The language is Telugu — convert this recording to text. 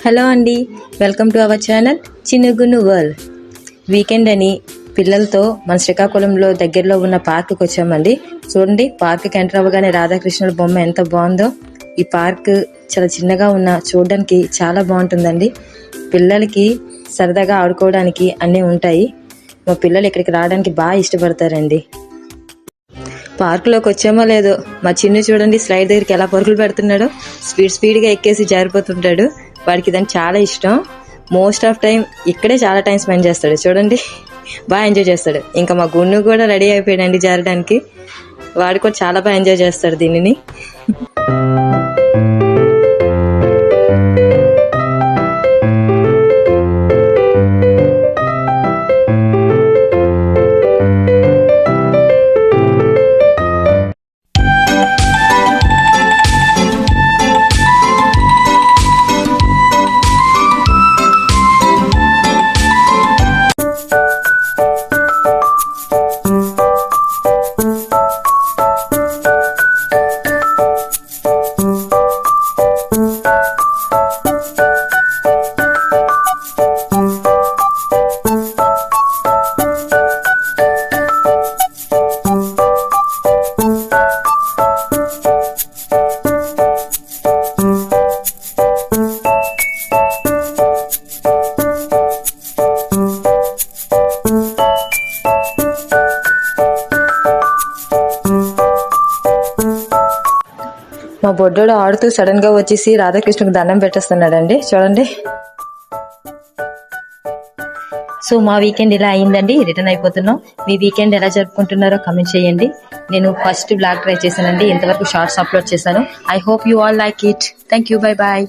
హలో అండి, వెల్కమ్ టు అవర్ ఛానల్ చినుగును వరల్డ్. వీకెండ్ అని పిల్లలతో మన శ్రీకాకుళంలో దగ్గరలో ఉన్న పార్క్కి వచ్చామండి. చూడండి, పార్క్కి ఎంటర్ అవ్వగానే రాధాకృష్ణుల బొమ్మ ఎంత బాగుందో. ఈ పార్క్ చాలా చిన్నగా ఉన్న చూడడానికి చాలా బాగుంటుందండి. పిల్లలకి సరదాగా ఆడుకోవడానికి అన్నీ ఉంటాయి. మా పిల్లలు ఇక్కడికి రావడానికి బాగా ఇష్టపడతారండి. పార్కులోకి వచ్చామో లేదో మా చిన్ను చూడండి, స్లైడ్ దగ్గరికి ఎలా పరుగులు పెడుతున్నాడో. స్పీడ్గా ఎక్కేసి జారిపోతుంటాడు. వాడికి ఇదని చాలా ఇష్టం. మోస్ట్ ఆఫ్ టైం ఇక్కడే చాలా టైం స్పెండ్ చేస్తాడు. చూడండి, బాగా ఎంజాయ్ చేస్తాడు. ఇంకా మా గున్ను కూడా రెడీ అయిపోయాడండి జారడానికి. వాడు కూడా చాలా బాగా ఎంజాయ్ చేస్తాడు దీనిని. మా బొడ్డోడు ఆడుతూ సడన్ గా వచ్చేసి రాధాకృష్ణకు దండం పెట్టేస్తున్నాడండి. చూడండి. సో మా వీకెండ్ ఇలా అయిందండి. రిటర్న్ అయిపోతున్నాం. మీ వీకెండ్ ఎలా జరుపుకుంటున్నారో కమెంట్ చేయండి. నేను ఫస్ట్ బ్లాగ్ ట్రై చేశానండి. ఇంతవరకు షార్ట్స్ అప్లోడ్ చేశాను. I hope you all like it. Thank you. Bye bye.